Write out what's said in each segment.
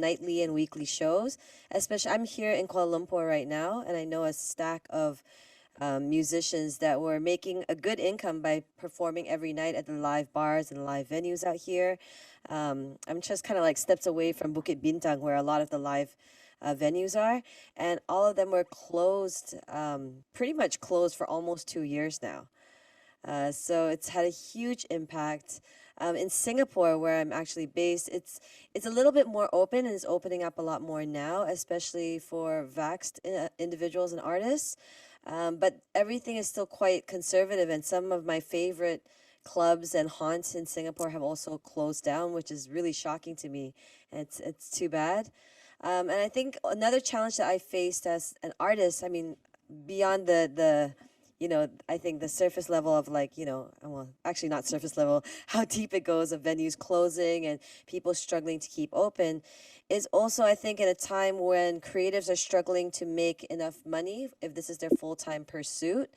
nightly and weekly shows. Especially, I'm here in Kuala Lumpur right now, and I know a stack of musicians that were making a good income by performing every night at the live bars and live venues out here. I'm just kind of like steps away from Bukit Bintang, where a lot of the live venues are, and all of them were closed, pretty much closed for almost 2 years now. So it's had a huge impact. In Singapore, where I'm actually based, it's a little bit more open and is opening up a lot more now, especially for vaxxed individuals and artists. But everything is still quite conservative, and some of my favorite clubs and haunts in Singapore have also closed down, which is really shocking to me. And it's too bad. And I think another challenge that I faced as an artist, I mean, beyond I think the surface level of like, well, actually not surface level, how deep it goes of venues closing and people struggling to keep open, is also, I think, in a time when creatives are struggling to make enough money if this is their full-time pursuit.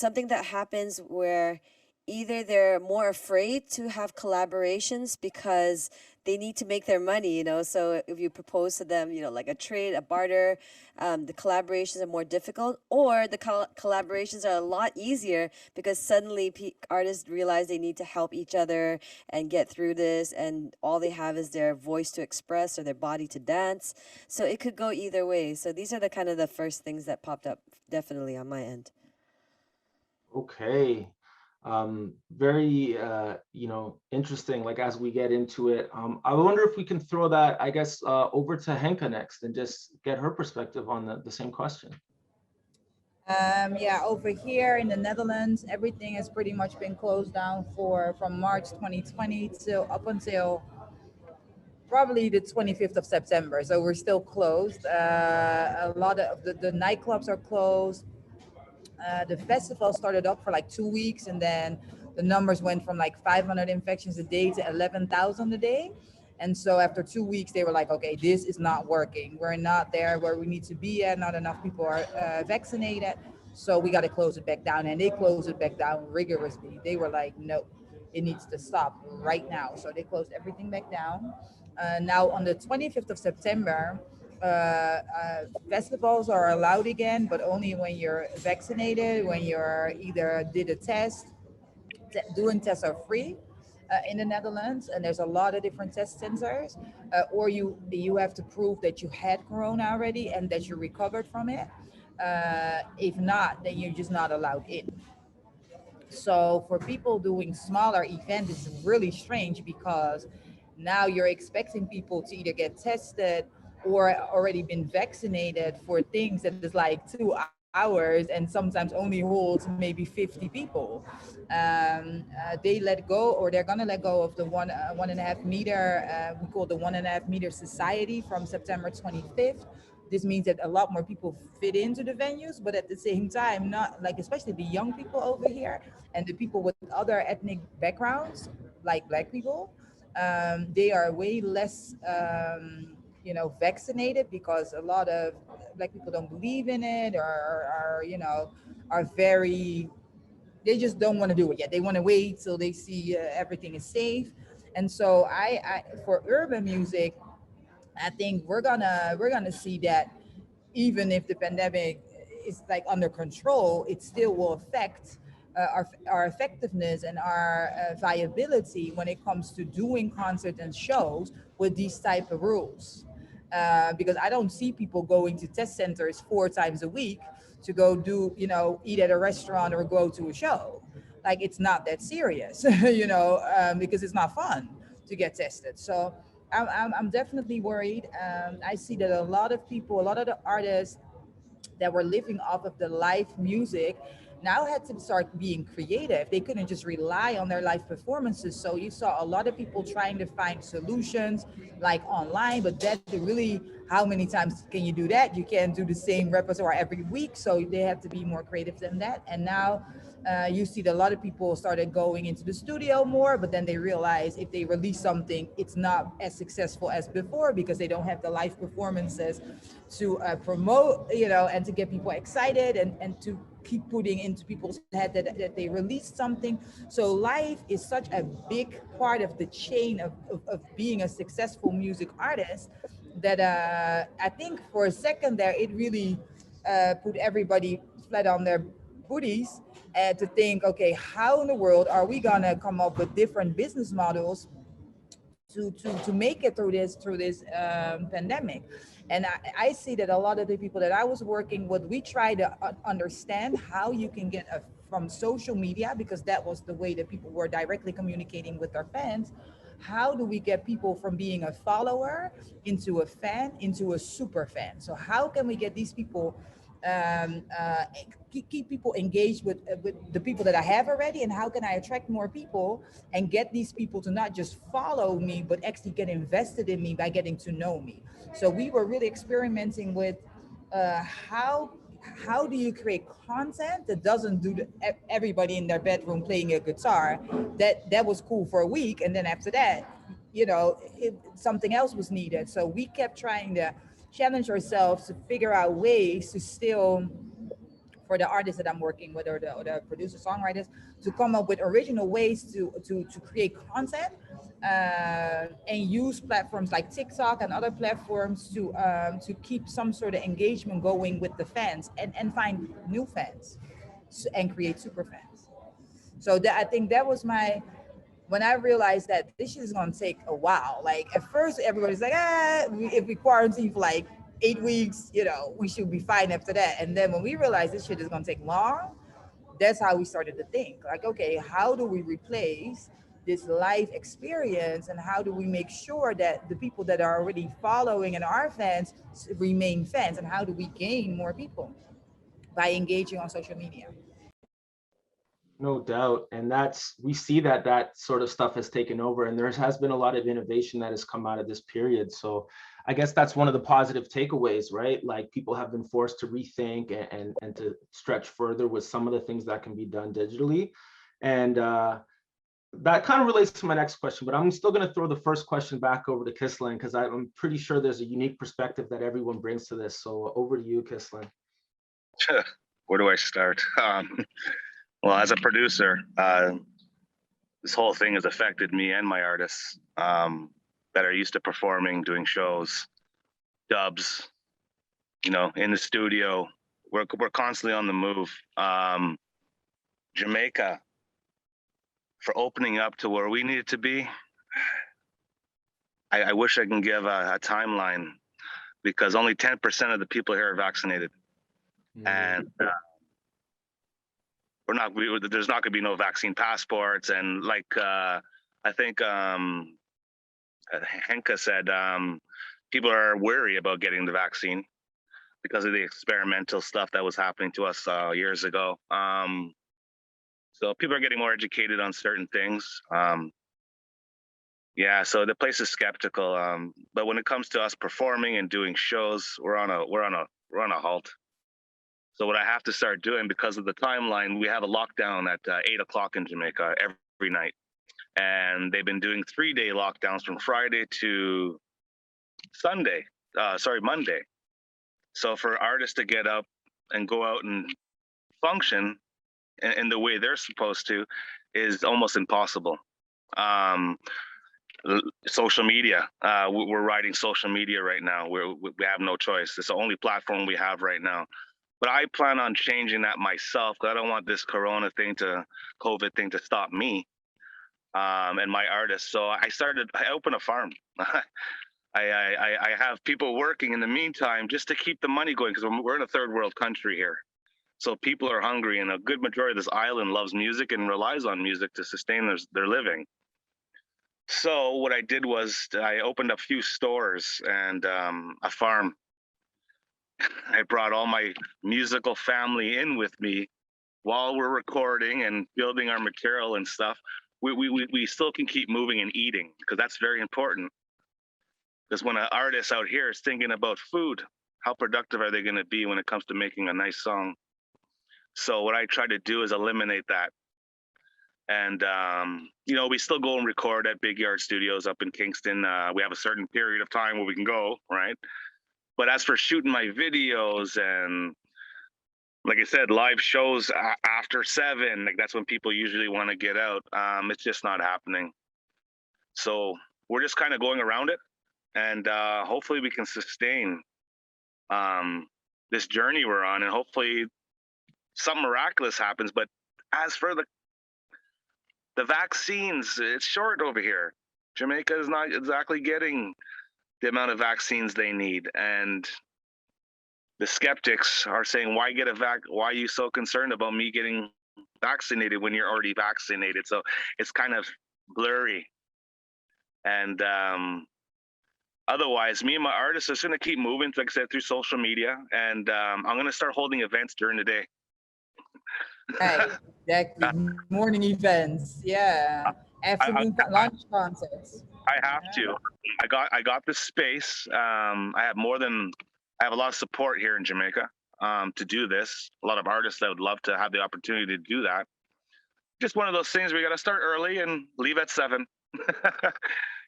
Something that happens where either they're more afraid to have collaborations because they need to make their money, so if you propose to them, like a trade, a barter, the collaborations are more difficult, or the collaborations are a lot easier because suddenly artists realize they need to help each other and get through this, and all they have is their voice to express or their body to dance. So it could go either way. So these are the kind of the first things that popped up definitely on my end. Okay. Very, interesting, like as we get into it. I wonder if we can throw that, I guess, over to Henka next and just get her perspective on the same question. Yeah, over here in the Netherlands, everything has pretty much been closed down for from March 2020 till up until probably the 25th of September. So we're still closed. A lot of the nightclubs are closed. The festival started up for like 2 weeks, and then the numbers went from like 500 infections a day to 11,000 a day. And so after 2 weeks, they were like, okay, this is not working. We're not there where we need to be at. Not enough people are vaccinated. So we got to close it back down. And they closed it back down rigorously. They were like, no, it needs to stop right now. So they closed everything back down. Now on the 25th of September, festivals are allowed again, but only when you're vaccinated, when you're either did a test. Doing tests are free in the Netherlands, and there's a lot of different test centers. Or you have to prove that you had corona already and that you recovered from it. If not, then you're just not allowed in. So for people doing smaller events, it's really strange because now you're expecting people to either get tested or already been vaccinated for things that is like 2 hours and sometimes only holds maybe 50 people. They let go, or they're gonna let go of the 1.5 meter. We call the 1.5 meter society from September 25th. This means that a lot more people fit into the venues, but at the same time, not like, especially the young people over here and the people with other ethnic backgrounds, like Black people, they are way less, vaccinated because a lot of Black people don't believe in it, or are very, they just don't want to do it yet. They want to wait till they see everything is safe. And so I for urban music, I think we're gonna see that even if the pandemic is like under control, it still will affect our effectiveness and our viability when it comes to doing concerts and shows with these type of rules. Because I don't see people going to test centers 4 times a week to go do, eat at a restaurant or go to a show. Like, it's not that serious, because it's not fun to get tested. So I'm definitely worried. I see that a lot of people, a lot of the artists that were living off of the live music now had to start being creative. They couldn't just rely on their live performances. So you saw a lot of people trying to find solutions like online, but that really, how many times can you do that? You can't do the same repertoire every week. So they have to be more creative than that. And now you see that a lot of people started going into the studio more, but then they realize if they release something, it's not as successful as before because they don't have the live performances to promote, and to get people excited and to keep putting into people's head that they released something. So life is such a big part of the chain of being a successful music artist that I think for a second there, it really put everybody flat on their booties and to think, okay, how in the world are we gonna come up with different business models to make it through this pandemic. And I see that a lot of the people that I was working with, we try to understand how you can get from social media, because that was the way that people were directly communicating with their fans. How do we get people from being a follower into a fan into a super fan? So how can we get these people um, uh, keep people engaged with the people that I have already, and how can I attract more people and get these people to not just follow me but actually get invested in me by getting to know me. So we were really experimenting with uh, how how do you create content that doesn't do everybody in their bedroom playing a guitar. That was cool for a week, and then after that, something else was needed. So we kept trying to challenge ourselves to figure out ways to still, for the artists that I'm working with, or the producer songwriters, to come up with original ways to create content, and use platforms like TikTok and other platforms to keep some sort of engagement going with the fans, and find new fans, and create super fans. So that, I think that was my, when I realized that this shit is gonna take a while. Like at first, everybody's like, if we quarantine for like 8 weeks, we should be fine after that. And then when we realized this shit is gonna take long, that's how we started to think. Like, okay, how do we replace this live experience, and how do we make sure that the people that are already following and are fans remain fans, and how do we gain more people by engaging on social media? No doubt. And we see that sort of stuff has taken over, and there has been a lot of innovation that has come out of this period. So I guess that's one of the positive takeaways, right? Like people have been forced to rethink and to stretch further with some of the things that can be done digitally. And that kind of relates to my next question, but I'm still going to throw the first question back over to Kissland, because I'm pretty sure there's a unique perspective that everyone brings to this. So over to you, Kissland. Where do I start? Well, as a producer, this whole thing has affected me and my artists that are used to performing, doing shows, dubs, in the studio. We're constantly on the move. Jamaica, for opening up to where we needed to be, I wish I can give a timeline, because only 10% of the people here are vaccinated. And there's not going to be no vaccine passports. And like I think Henca said, people are wary about getting the vaccine because of the experimental stuff that was happening to us years ago. So people are getting more educated on certain things. Yeah, so the place is skeptical. But when it comes to us performing and doing shows, we're on a halt. So what I have to start doing, because of the timeline, we have a lockdown at 8 o'clock in Jamaica every night. And they've been doing 3-day lockdowns from Friday to Monday. So for artists to get up and go out and function in the way they're supposed to is almost impossible. Social media, we're riding social media right now. We have no choice. It's the only platform we have right now. But I plan on changing that myself, because I don't want this COVID thing to stop me and my artists. So I opened a farm. I have people working in the meantime just to keep the money going, because we're in a third world country here. So people are hungry, and a good majority of this island loves music and relies on music to sustain their living. So what I did was I opened a few stores and a farm. I brought all my musical family in with me while we're recording and building our material and stuff. We still can keep moving and eating, because that's very important. Because when an artist out here is thinking about food, how productive are they going to be when it comes to making a nice song? So what I try to do is eliminate that. And, we still go and record at Big Yard Studios up in Kingston. We have a certain period of time where we can go, right? But as for shooting my videos and like I said, live shows after 7, like that's when people usually want to get out. It's just not happening. So we're just kind of going around it, and hopefully we can sustain this journey we're on, and hopefully something miraculous happens. But as for the vaccines, it's short over here. Jamaica is not exactly getting the amount of vaccines they need, and the skeptics are saying, "Why get a Why are you so concerned about me getting vaccinated when you're already vaccinated?" So it's kind of blurry, and otherwise, me and my artists are going to keep moving, like I said, through social media, and I'm going to start holding events during the day. Right, exactly. Morning events, yeah. Afternoon lunch concerts. I have to. I got this space. I have a lot of support here in Jamaica to do this. A lot of artists that would love to have the opportunity to do that. Just one of those things where you got to start early and leave at 7,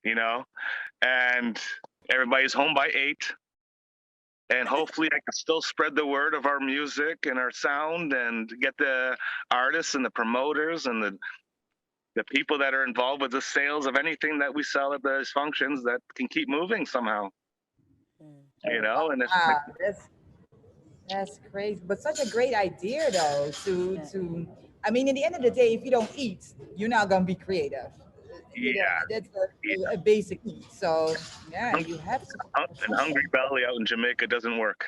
you know, and everybody's home by 8. And hopefully I can still spread the word of our music and our sound, and get the artists and the promoters and the people that are involved with the sales of anything that we sell at those functions, that can keep moving somehow. You know, and it's that's crazy, but such a great idea though. To I mean, in the end of the day, if you don't eat, you're not gonna be creative. You know, that's a basic need. So yeah, you have to. An hungry belly out in Jamaica doesn't work.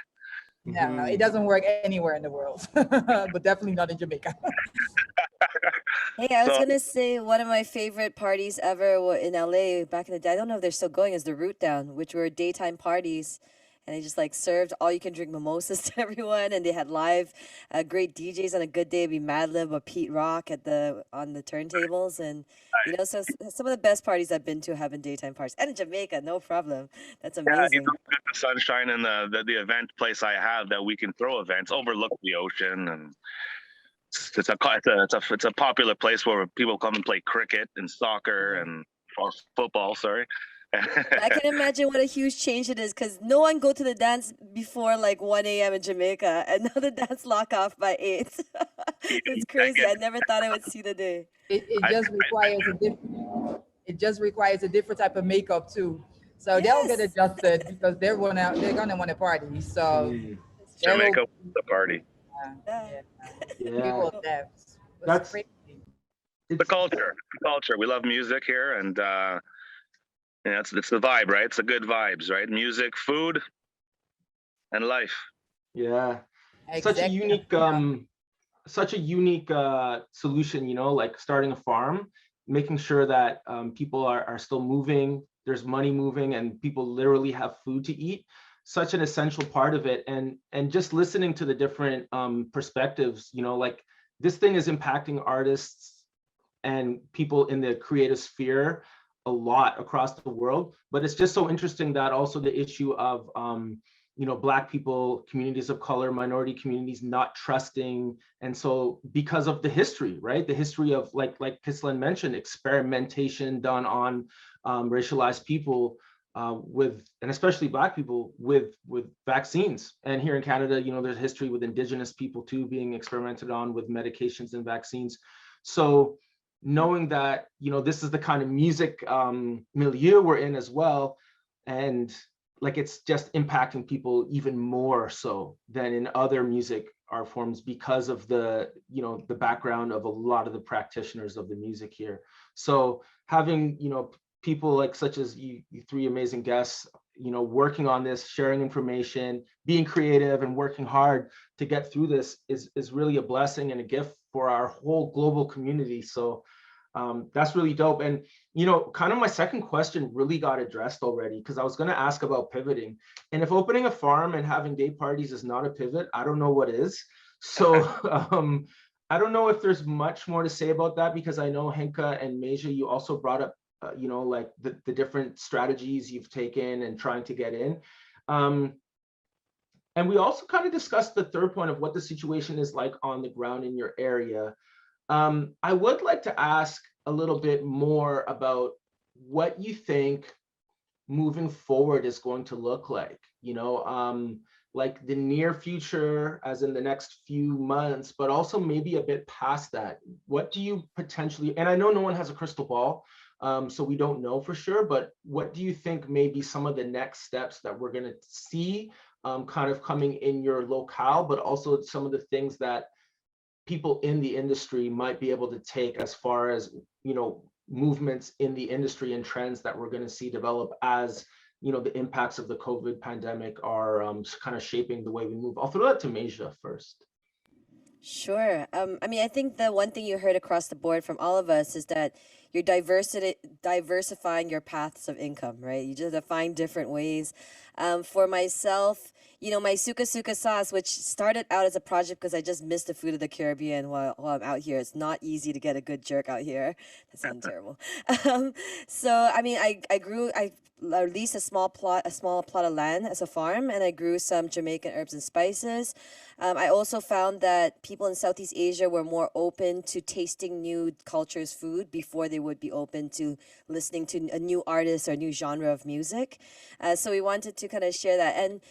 No, it doesn't work anywhere in the world, but definitely not in Jamaica. Hey, I was gonna say one of my favorite parties ever in LA back in the day. I don't know if they're still going. Is the Root Down, which were daytime parties, and they just like served all you can drink mimosas to everyone, and they had live, great DJs. On a good day, it'd be Madlib or Pete Rock on the turntables, and so some of the best parties I've been to have been daytime parties, and in Jamaica, no problem. That's amazing. Yeah, the sunshine and the event place I have that we can throw events, overlook the ocean, and it's a popular place where people come and play cricket and soccer or football. Sorry. I can imagine what a huge change it is, because no one go to the dance before like 1 a.m. in Jamaica, and now the dance lock off by 8. It's crazy. I never thought I would see the day. It just requires a different type of makeup too. So they'll get adjusted because they're gonna want to party. So Jamaica the party. That's crazy. The culture. We love music here, and it's the vibe, right? It's the good vibes, right? Music, food, and life. Yeah, such a unique solution. Like starting a farm, making sure that people are still moving. There's money moving, and people literally have food to eat. Such an essential part of it, and just listening to the different perspectives. Like this thing is impacting artists and people in the creative sphere a lot across the world, but it's just so interesting that also the issue of Black people, communities of color, minority communities not trusting, and so because of the history, right? The history of like Kissland mentioned, experimentation done on racialized people and especially Black people with vaccines. And here in Canada, there's history with Indigenous people too being experimented on with medications and vaccines. So knowing that this is the kind of music milieu we're in as well, and like it's just impacting people even more so than in other music art forms because of the the background of a lot of the practitioners of the music here. So having people like such as you three amazing guests working on this, sharing information, being creative and working hard to get through this is really a blessing and a gift for our whole global community. So that's really dope. And kind of my second question really got addressed already, because I was going to ask about pivoting, and if opening a farm and having day parties is not a pivot, I don't know what is. So I don't know if there's much more to say about that, because I know Henca and Masia, you also brought up like the different strategies you've taken and trying to get in. And we also kind of discussed the third point of what the situation is like on the ground in your area. I would like to ask a little bit more about what you think moving forward is going to look like. like the near future, as in the next few months, but also maybe a bit past that? What do you potentially, and I know no one has a crystal ball, so we don't know for sure, but what do you think may be some of the next steps that we're going to see kind of coming in your locale, but also some of the things that people in the industry might be able to take as far as, movements in the industry and trends that we're going to see develop as, the impacts of the COVID pandemic are kind of shaping the way we move? I'll throw that to Masia first. Sure. I mean, I think the one thing you heard across the board from all of us is that you're diversifying your paths of income, right? You just have to find different ways. For myself, my suka suka sauce, which started out as a project because I just missed the food of the Caribbean while I'm out here. It's not easy to get a good jerk out here. That sounds terrible. So I mean, I leased a small plot of land as a farm, and I grew some Jamaican herbs and spices. I also found that people in Southeast Asia were more open to tasting new cultures' food before they would be open to listening to a new artist or a new genre of music. So we wanted to kind of share that. And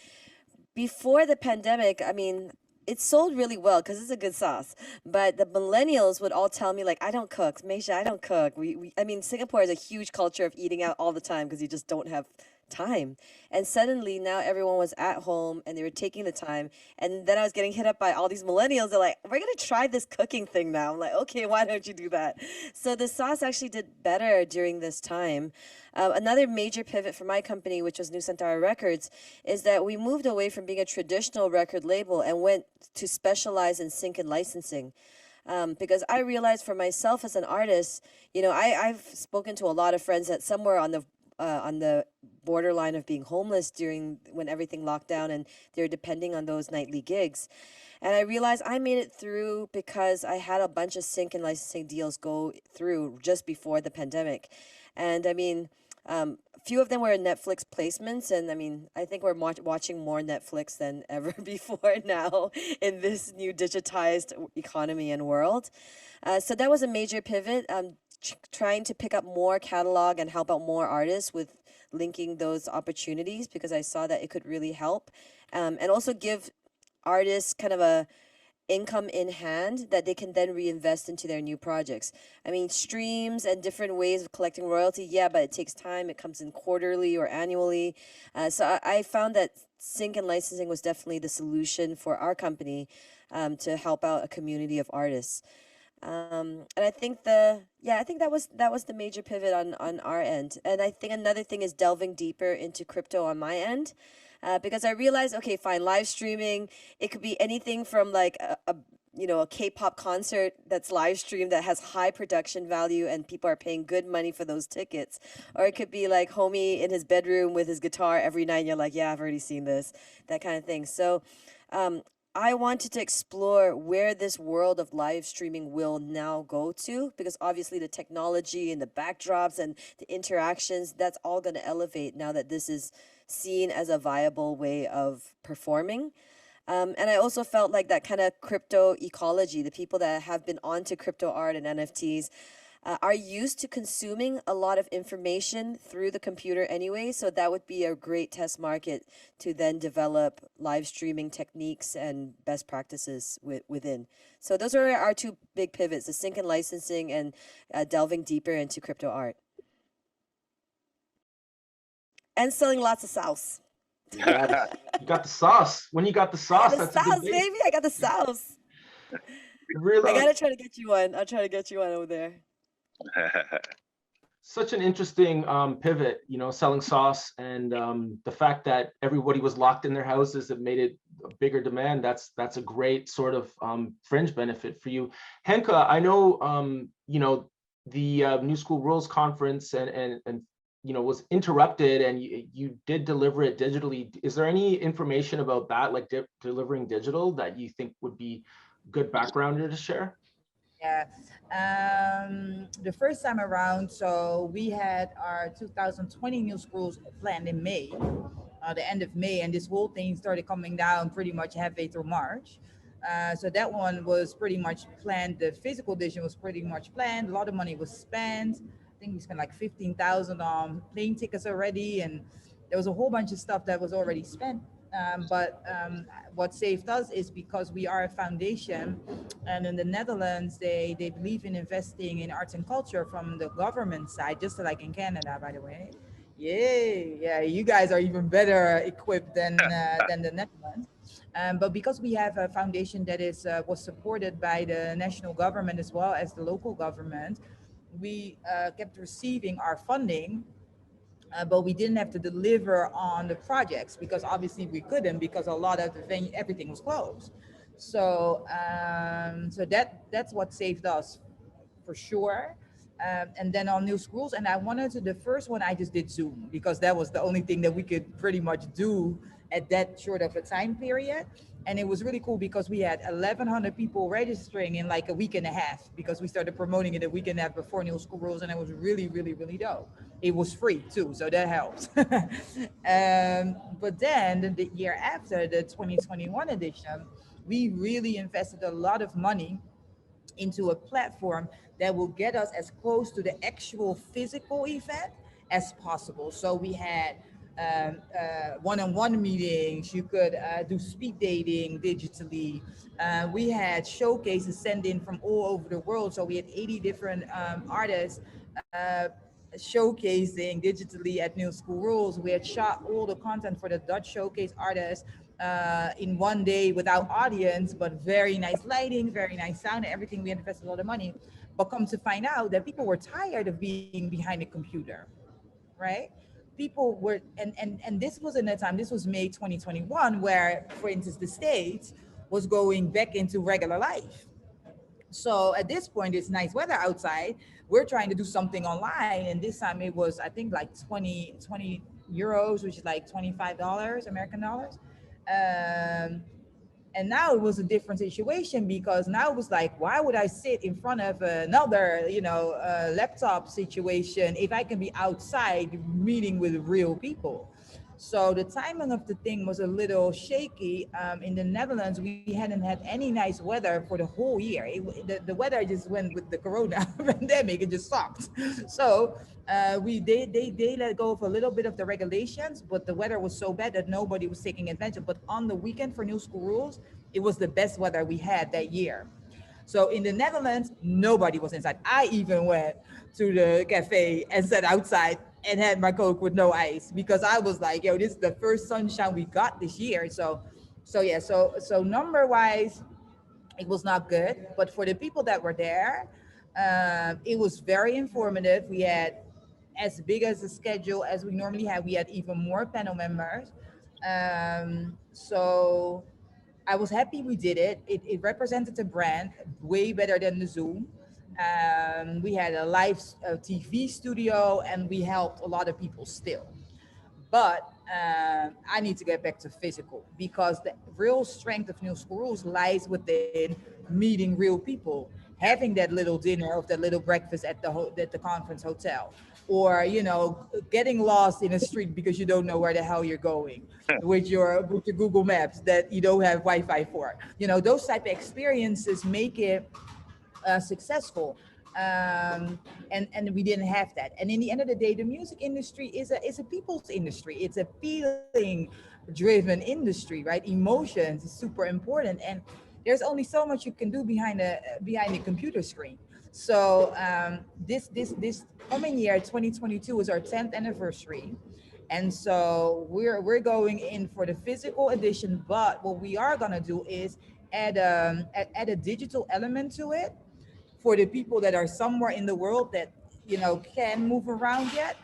before the pandemic, I mean, it sold really well because it's a good sauce. But the millennials would all tell me, like, I don't cook. Maisha, I don't cook. I mean, Singapore is a huge culture of eating out all the time because you just don't have time. And suddenly now everyone was at home and they were taking the time. And then I was getting hit up by all these millennials. They're like, we're going to try this cooking thing now. I'm like, okay, why don't you do that? So the sauce actually did better during this time. Another major pivot for my company, which was Nusantra Records, is that we moved away from being a traditional record label and went to specialize in sync and licensing. Because I realized for myself as an artist, I've spoken to a lot of friends that somewhere on the borderline of being homeless during when everything locked down, and they're depending on those nightly gigs. And I realized I made it through because I had a bunch of sync and licensing deals go through just before the pandemic. And I mean, a few of them were Netflix placements, and I mean, I think we're watching more Netflix than ever before now in this new digitized economy and world. So that was a major pivot. Trying to pick up more catalog and help out more artists with linking those opportunities because I saw that it could really help, and also give artists kind of a income in hand that they can then reinvest into their new projects. I mean, streams and different ways of collecting royalty, yeah, but it takes time. It comes in quarterly or annually. So I found that sync and licensing was definitely the solution for our company to help out a community of artists. And I think I think that was the major pivot on our end. And I think another thing is delving deeper into crypto on my end. Because I realized, okay, fine, live streaming, it could be anything from like a K-pop concert that's live streamed that has high production value and people are paying good money for those tickets. Or it could be like homie in his bedroom with his guitar every night and you're like, yeah, I've already seen this, that kind of thing. So I wanted to explore where this world of live streaming will now go to, because obviously the technology and the backdrops and the interactions, that's all going to elevate now that this is seen as a viable way of performing. And I also felt like that kind of crypto ecology, the people that have been onto crypto art and NFTs, are used to consuming a lot of information through the computer anyway. So that would be a great test market to then develop live streaming techniques and best practices within. So those are our two big pivots, the sync and licensing and delving deeper into crypto art. And selling lots of sauce. Yeah, you got the sauce. When you got the sauce, The that's a sauce, good base. baby. I got the sauce. Really, I gotta try to get you one. I'll try to get you one over there. such an interesting pivot, selling sauce, and the fact that everybody was locked in their houses that made it a bigger demand. That's a great sort of fringe benefit for you. Henca, I know the New School Rules Conference and was interrupted, and you did deliver it digitally. Is there any information about that, like delivering digital, that you think would be good backgrounder to share? Yeah. The first time around, so we had our 2020 New Schools planned in May, the end of May, and this whole thing started coming down pretty much halfway through March. So that one was pretty much planned. The physical edition was pretty much planned. A lot of money was spent. I think we spent like 15,000 on plane tickets already, and there was a whole bunch of stuff that was already spent. But what saved us is because we are a foundation, and in the Netherlands, they believe in investing in arts and culture from the government side, just like in Canada, by the way. Yay, yeah, you guys are even better equipped than the Netherlands. But because we have a foundation that is was supported by the national government as well as the local government, we kept receiving our funding, but we didn't have to deliver on the projects because obviously we couldn't, because a lot of the venue, everything was closed. So that's what saved us for sure. And then on new schools, and I wanted to, the first one I just did Zoom because that was the only thing that we could pretty much do at that short of a time period. And it was really cool because we had 1,100 people registering in like a week and a half, because we started promoting it a week and a half before new school rules, and it was really, really, really dope. It was free too, so that helps. But then the year after, the 2021 edition, we really invested a lot of money into a platform that will get us as close to the actual physical event as possible. So we had one-on-one meetings. You could do speed dating digitally. We had showcases sent in from all over the world. So we had 80 different artists showcasing digitally at New School Rules. We had shot all the content for the Dutch showcase artists in one day without audience, but very nice lighting, very nice sound, and everything. We had invested a lot of money. But come to find out that people were tired of being behind a computer, right? People were, and this was in a time, this was May 2021, where, for instance, the States was going back into regular life. So at this point, it's nice weather outside. We're trying to do something online. And this time it was, I think, like 20 euros, which is like $25 American dollars. Um, and now it was a different situation, because now it was like, why would I sit in front of another, laptop situation if I can be outside meeting with real people? So the timing of the thing was a little shaky. In the Netherlands, we hadn't had any nice weather for the whole year. The weather just went with the Corona pandemic. It just sucked. So they let go of a little bit of the regulations, but the weather was so bad that nobody was taking advantage. But on the weekend for new school rules, it was the best weather we had that year. So in the Netherlands, nobody was inside. I even went to the cafe and sat outside and had my Coke with no ice, because I was like, yo, this is the first sunshine we got this year. So number wise, it was not good. But for the people that were there, it was very informative. We had as big as a schedule as we normally have. We had even more panel members. So I was happy we did it. It represented the brand way better than the Zoom. We had a live TV studio, and we helped a lot of people still. But I need to get back to physical, because the real strength of New School Rules lies within meeting real people, having that little dinner or that little breakfast at at the conference hotel, or getting lost in a street because you don't know where the hell you're going with your Google Maps that you don't have Wi-Fi for. Those type of experiences make it successful. And we didn't have that. And in the end of the day, the music industry is a people's industry. It's a feeling driven industry, right? Emotions is super important, and there's only so much you can do behind a computer screen. So this coming year, 2022, is our 10th anniversary. And so we're going in for the physical edition, but what we are gonna do is add a digital element to it for the people that are somewhere in the world that can move around yet.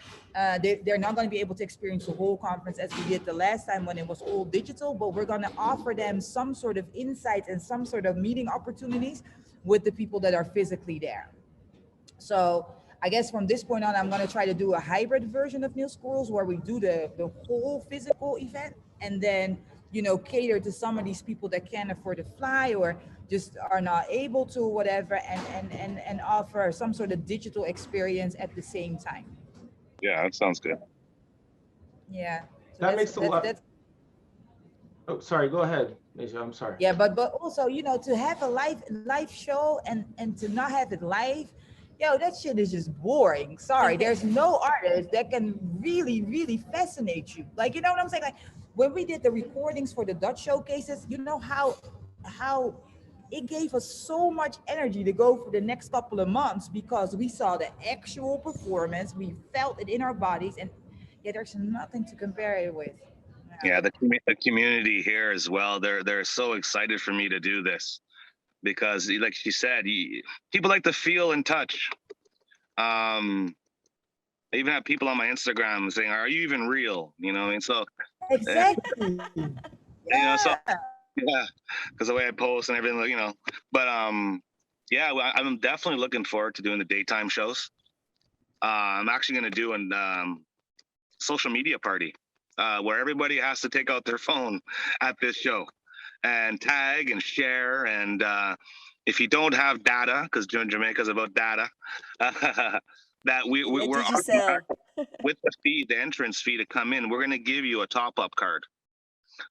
They're not going to be able to experience the whole conference as we did the last time when it was all digital, but we're going to offer them some sort of insights and some sort of meeting opportunities with the people that are physically there. So I guess from this point on, I'm going to try to do a hybrid version of New Schools, where we do the whole physical event, and then cater to some of these people that can't afford to fly or just are not able to, whatever, and offer some sort of digital experience at the same time. Yeah, that sounds good. Yeah. So That makes a lot. that's Oh, sorry. Go ahead, Masia. I'm sorry. yeah, but also, to have a live show and to not have it live, that shit is just boring. Sorry, there's no artist that can really fascinate you. Like, you know what I'm saying? Like, when we did the recordings for the Dutch showcases, you know how it gave us so much energy to go for the next couple of months because we saw the actual performance, we felt it in our bodies, and yeah, there's nothing to compare it with. Yeah, the community here as well. They're so excited for me to do this because, like she said, people like to feel and touch. I even have people on my Instagram saying, "Are you even real?" You know, and so Exactly. you know, so Yeah. yeah, because the way I post and everything, you know. But yeah, well, I'm definitely looking forward to doing the daytime shows. I'm actually going to do an social media party where everybody has to take out their phone at this show and tag and share. And if you don't have data, because Jamaica is about data, that What we're did you sell? with the fee, the entrance fee to come in, we're going to give you a top up card.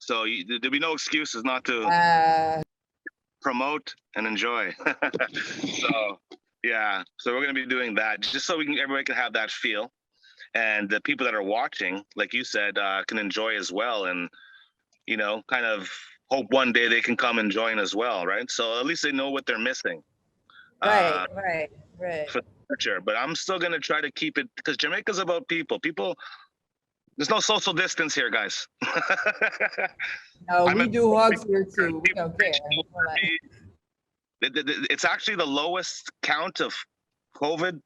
So there'll be no excuses not to Uh, promote and enjoy. So yeah, so we're going to be doing that just so everybody can have that feel, and the people that are watching, like you said, can enjoy as well, and kind of hope one day they can come and join as well, right? So at least they know what they're missing right, uh, right, right. for the future. But I'm still going to try to keep it because Jamaica's about people. There's no social distance here, guys. No, I'm we at do hugs here too. We don't care. We're like, it's actually the lowest count of COVID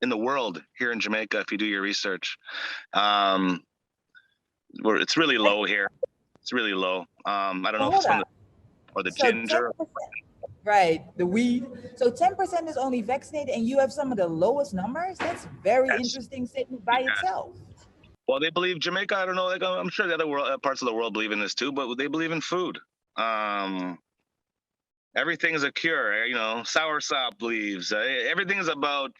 in the world here in Jamaica. If you do your research, it's really low here. It's really low. I don't know if hold it's from up. or the So ginger. 10%, right? The weed. So 10% is only vaccinated, and you have some of the lowest numbers. That's very Yes, interesting statement by yes. itself. Well, they believe Jamaica. I don't know. Like, I'm sure the other parts of the world believe in this too, but they believe in food. Everything is a cure. Soursop leaves. Everything is about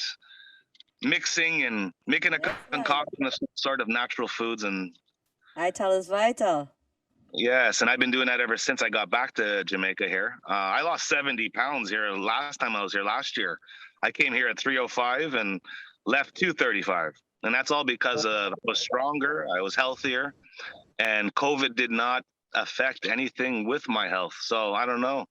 mixing and making a That's right. concoction of some sort of natural foods. And Vital is vital. yes, and I've been doing that ever since I got back to Jamaica here. I lost 70 pounds here last time I was here last year. I came here at 305 and left 235. And that's all because I was stronger, I was healthier, and COVID did not affect anything with my health. So I don't know.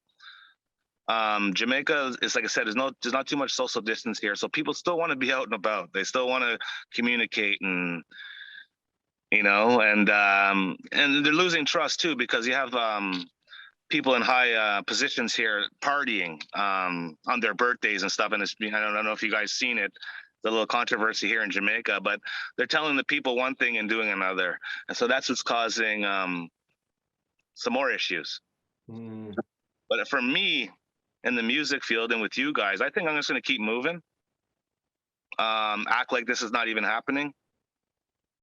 Jamaica is, like I said, there's not too much social distance here. So people still want to be out and about. They still want to communicate and and they're losing trust too because you have people in high positions here partying on their birthdays and stuff. And I don't know if you guys seen it, the little controversy here in Jamaica, but they're telling the people one thing and doing another, and so that's what's causing some more issues. Mm. But for me, in the music field and with you guys, I think I'm just going to keep moving, act like this is not even happening,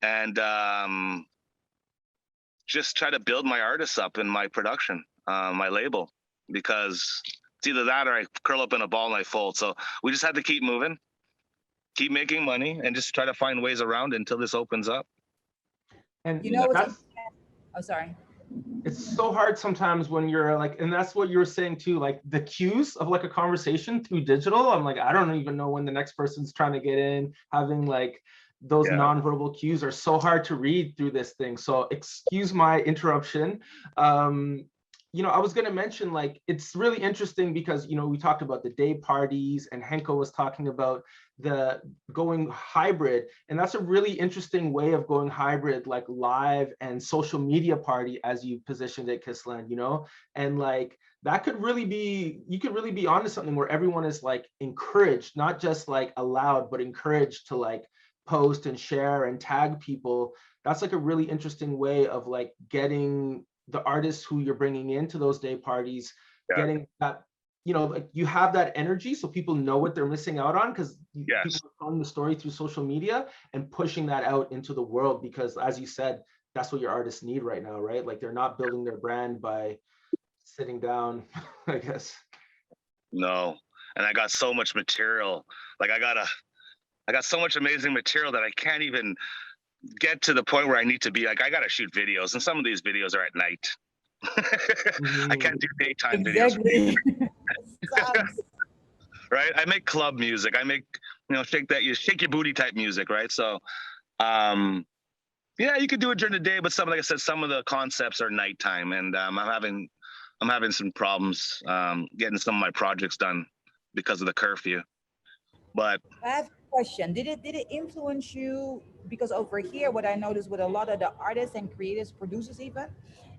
and just try to build my artists up in my production, my label, because it's either that or I curl up in a ball and I fold. So we just have to keep moving, keep making money, and just try to find ways around it until this opens up. And You know what's that's oh, sorry. it's so hard sometimes when you're like, and that's what you were saying too, like the cues of like a conversation through digital. I'm like, I don't even know when the next person's trying to get in, having like those nonverbal cues are so hard to read through this thing. So excuse my interruption. I was going to mention, like, it's really interesting because, we talked about the day parties and Henca was talking about the going hybrid. And that's a really interesting way of going hybrid, like live and social media party, as you positioned it, Kissland, and like, that could really be, you could really be onto something where everyone is like encouraged, not just like allowed, but encouraged to like post and share and tag people. That's like a really interesting way of like getting the artists who you're bringing into those day parties, getting that, like you have that energy so people know what they're missing out on, because people are telling the story through social media and pushing that out into the world, because as you said, that's what your artists need right now, right? Like they're not building their brand by sitting down, I guess. No, and I got so much material. Like I got so much amazing material that I can't even get to the point where I need to be. Like I gotta shoot videos, and some of these videos are at night. I can't do daytime videos. Right? I make club music. I make, shake your booty type music, right? So Yeah, you could do it during the day, but some, like I said, some of the concepts are nighttime, and I'm having some problems getting some of my projects done because of the curfew. But I have a question. Did it influence you? Because over here, what I noticed with a lot of the artists and creators, producers even,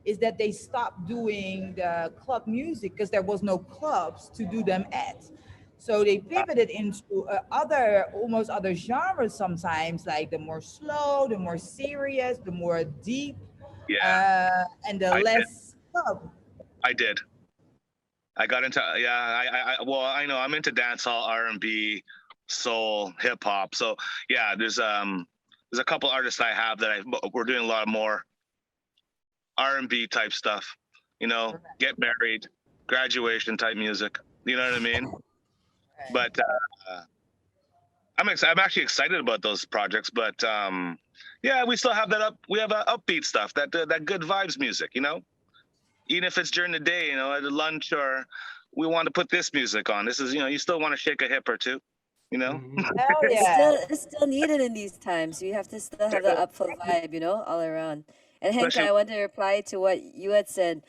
is that they stopped doing the club music because there was no clubs to do them at. So they pivoted into almost other genres sometimes, like the more slow, the more serious, the more deep, yeah, and the I did. less club. I did. I got into yeah. Well, I know I'm into dancehall, R&B, soul, hip hop. So yeah, there's a couple artists I have that we're doing a lot more R&B type stuff. You know, get married, graduation type music. You know what I mean? But I'm actually excited about those projects. But yeah, we still have that up. We have upbeat stuff, that good vibes music. You know, even if it's during the day, you know, at lunch, or we want to put this music on. This is, you know, you still want to shake a hip or two. You know. Hell It's yeah. still it's still needed in these times. You have to still have the upful vibe, all around. And Henka, Especially I want to reply to what you had said.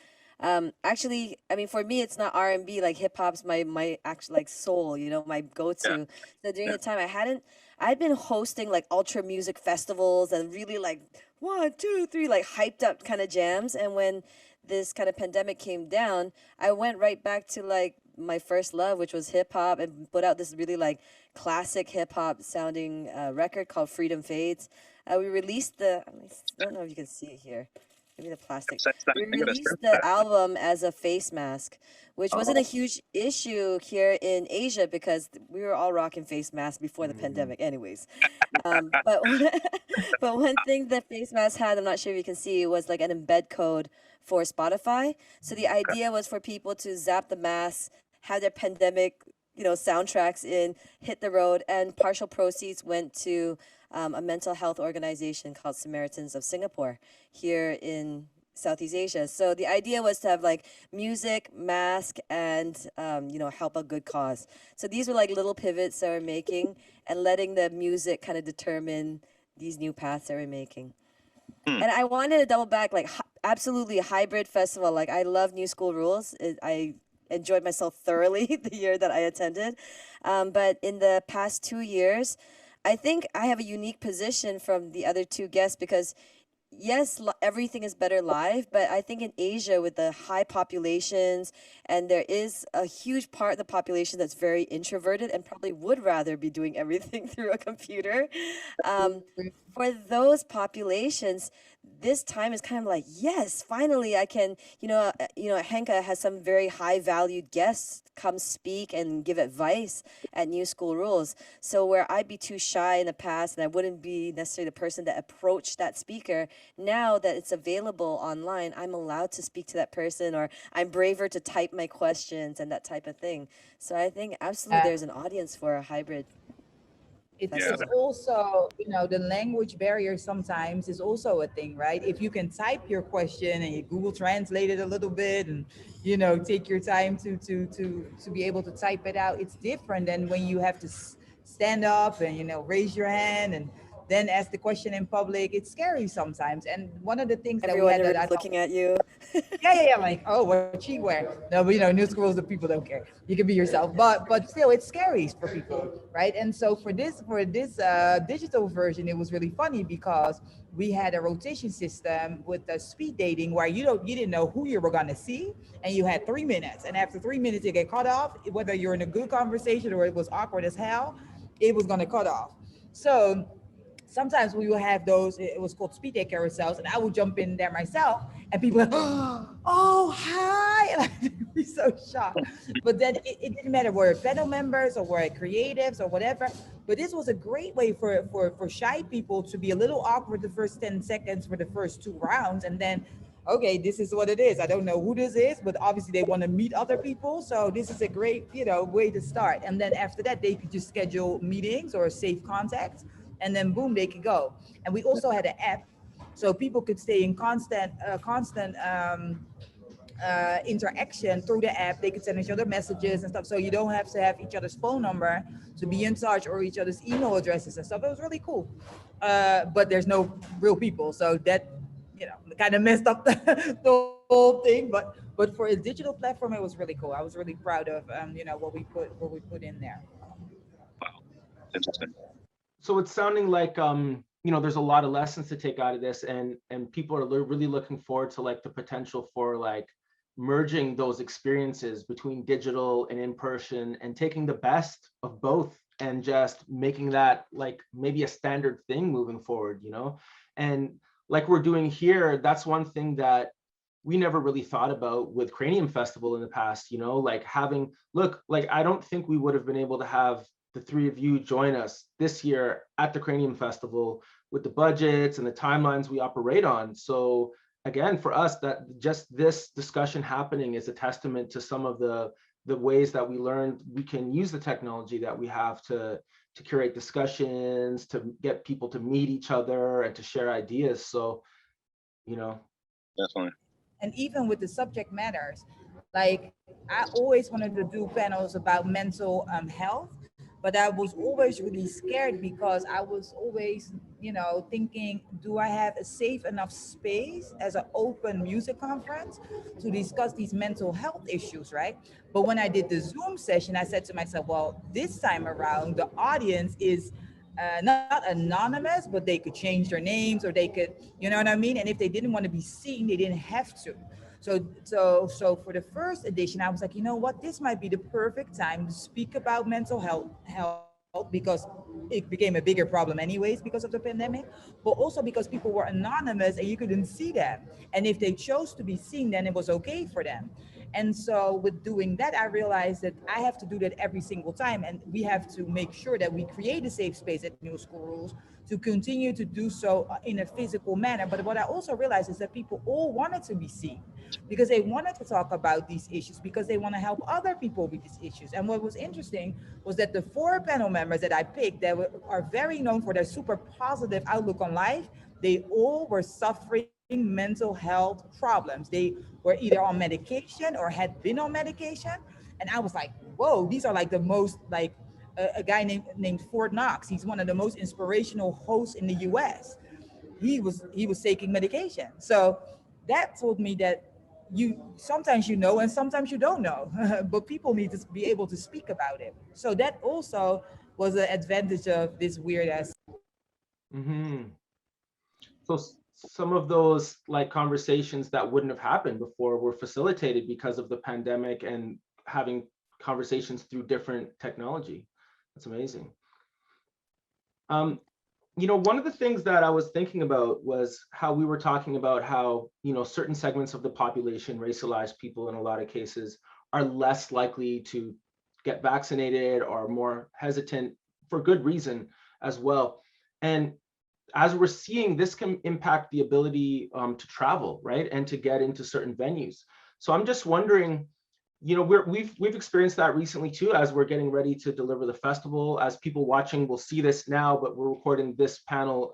Actually, I mean, for me, it's not R&B. Like hip hop's my actual like soul, my yeah, go-to. So during the time, I'd been hosting like ultra music festivals and really like 1, 2, 3, like hyped up kind of jams. And when this kind of pandemic came down, I went right back to like my first love, which was hip hop, and put out this really like classic hip hop sounding record called Freedom Fades. We released I don't know if you can see it here. Maybe the plastic. We I gotta released search the that. album as a face mask, which wasn't a huge issue here in Asia because we were all rocking face masks before the pandemic, anyways. But but one thing that face mask had, I'm not sure if you can see, was like an embed code for Spotify. So the idea was for people to zap the mask, have their pandemic, soundtracks in, hit the road, and partial proceeds went to a mental health organization called Samaritans of Singapore here in Southeast Asia. So the idea was to have like music, mask, and help a good cause. So these were like little pivots that we're making and letting the music kind of determine these new paths that we're making. Hmm. And I wanted to double back, like absolutely a hybrid festival. Like I love New School Rules. I enjoyed myself thoroughly the year that I attended. But in the past 2 years, I think I have a unique position from the other two guests because yes, everything is better live, but I think in Asia with the high populations, and there is a huge part of the population that's very introverted and probably would rather be doing everything through a computer. Um, for those populations, this time is kind of like, yes, finally I can, Henka has some very high valued guests come speak and give advice at New School Rules. So where I'd be too shy in the past and I wouldn't be necessarily the person that approached that speaker, now that it's available online, I'm allowed to speak to that person, or I'm braver to type my questions and that type of thing. So I think absolutely there's an audience for a hybrid Yeah. It's festival. also, the language barrier sometimes is also a thing, right? If you can type your question and you Google Translate it a little bit, and take your time to be able to type it out, it's different than when you have to stand up and raise your hand and then ask the question in public. It's scary sometimes. And one of the things that we Everyone had that I thought, looking at you. yeah. Like, oh, what she wear? No, but New Schools, the people don't care. You can be yourself, but still, it's scary for people, right? And so for this digital version, it was really funny because we had a rotation system with the speed dating where you didn't know who you were gonna see, and you had 3 minutes, and after 3 minutes, you get cut off. Whether you're in a good conversation or it was awkward as hell, it was gonna cut off. So sometimes we will have those, it was called speed date carousels, and I would jump in there myself, and people like, oh, hi. And I'd be so shocked. But then it didn't matter were it panel members or were it creatives or whatever. But this was a great way for shy people to be a little awkward the first 10 seconds for the first two rounds. And then, okay, this is what it is. I don't know who this is, but obviously they want to meet other people. So this is a great, way to start. And then after that, they could just schedule meetings or save contacts, and then boom, they could go. And we also had an app, so people could stay in constant interaction through the app. They could send each other messages and stuff. So you don't have to have each other's phone number to be in touch or each other's email addresses and stuff. It was really cool. But there's no real people. So that, kind of messed up the whole thing. But for a digital platform, it was really cool. I was really proud of, what we put in there. Interesting. So it's sounding like there's a lot of lessons to take out of this, and people are really looking forward to like the potential for like merging those experiences between digital and in person and taking the best of both and just making that like maybe a standard thing moving forward, and like we're doing here. That's one thing that we never really thought about with Cranium Festival in the past, like I don't think we would have been able to have the three of you join us this year at the Cranium Festival with the budgets and the timelines we operate on. So again, for us, that just this discussion happening is a testament to some of the ways that we learned we can use the technology that we have to curate discussions, to get people to meet each other and to share ideas. So, Definitely. And even with the subject matters, like I always wanted to do panels about mental health, but I was always really scared because I was always, thinking, do I have a safe enough space as an open music conference to discuss these mental health issues, right? But when I did the Zoom session, I said to myself, well, this time around, the audience is not anonymous, but they could change their names, or they could, you know what I mean? And if they didn't want to be seen, they didn't have to. So for the first edition, I was like, you know what? This might be the perfect time to speak about mental health because it became a bigger problem anyways because of the pandemic, but also because people were anonymous and you couldn't see them. And if they chose to be seen, then it was okay for them. And so with doing that, I realized that I have to do that every single time. And we have to make sure that we create a safe space at New School Rules to continue to do so in a physical manner. But what I also realized is that people all wanted to be seen because they wanted to talk about these issues, because they want to help other people with these issues. And what was interesting was that the 4 panel members that I picked that are very known for their super positive outlook on life, they all were suffering mental health problems. They were either on medication or had been on medication. And I was like, whoa, these are like the most like a guy named Fort Knox. He's one of the most inspirational hosts in the US. He was taking medication. So that told me that you sometimes you know and sometimes you don't know, but people need to be able to speak about it. So that also was an advantage of this weird ass. mm-hmm. So some of those like conversations that wouldn't have happened before were facilitated because of the pandemic and having conversations through different technology. That's amazing. One of the things that I was thinking about was how we were talking about how, certain segments of the population, racialized people in a lot of cases, are less likely to get vaccinated or more hesitant for good reason as well. And as we're seeing, this can impact the ability to travel, right? And to get into certain venues. So I'm just wondering, we've experienced that recently too, as we're getting ready to deliver the festival. As people watching will see this now, but we're recording this panel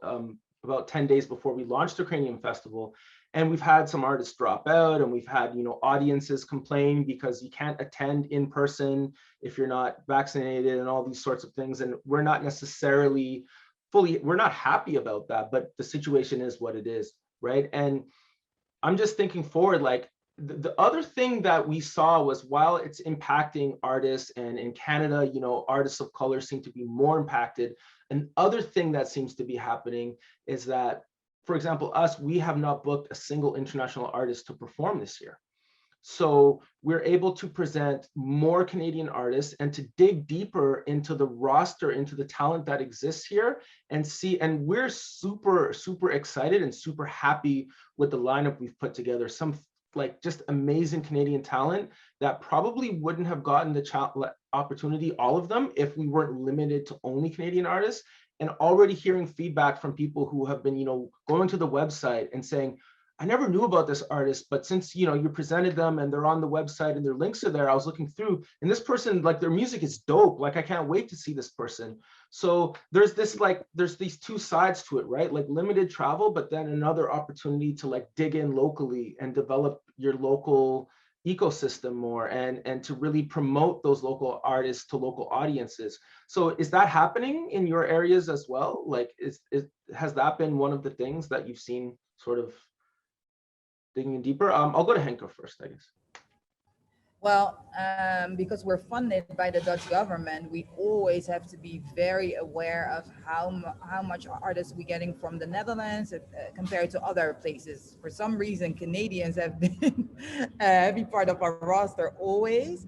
about 10 days before we launched the Cranium Festival. And we've had some artists drop out, and we've had, audiences complain because you can't attend in person if you're not vaccinated and all these sorts of things. And we're not necessarily we're not happy about that, but the situation is what it is, right? And I'm just thinking forward, like, the other thing that we saw was, while it's impacting artists, and in Canada, artists of color seem to be more impacted, another thing that seems to be happening is that, for example, we have not booked a single international artist to perform this year. So we're able to present more Canadian artists and to dig deeper into the roster, into the talent that exists here, and we're super, super excited and super happy with the lineup we've put together. Some like just amazing Canadian talent that probably wouldn't have gotten the opportunity, all of them, if we weren't limited to only Canadian artists. And already hearing feedback from people who have been, going to the website and saying, I never knew about this artist, but since, you presented them and they're on the website and their links are there, I was looking through, and this person, like, their music is dope. Like, I can't wait to see this person. So there's these two sides to it, right? Like limited travel, but then another opportunity to like dig in locally and develop your local ecosystem more and to really promote those local artists to local audiences. So is that happening in your areas as well? Like, has that been one of the things that you've seen sort of digging in deeper? I'll go to Henca first, I guess. Well, because we're funded by the Dutch government, we always have to be very aware of how much artists we're getting from the Netherlands compared to other places. For some reason, Canadians have been a heavy part of our roster always.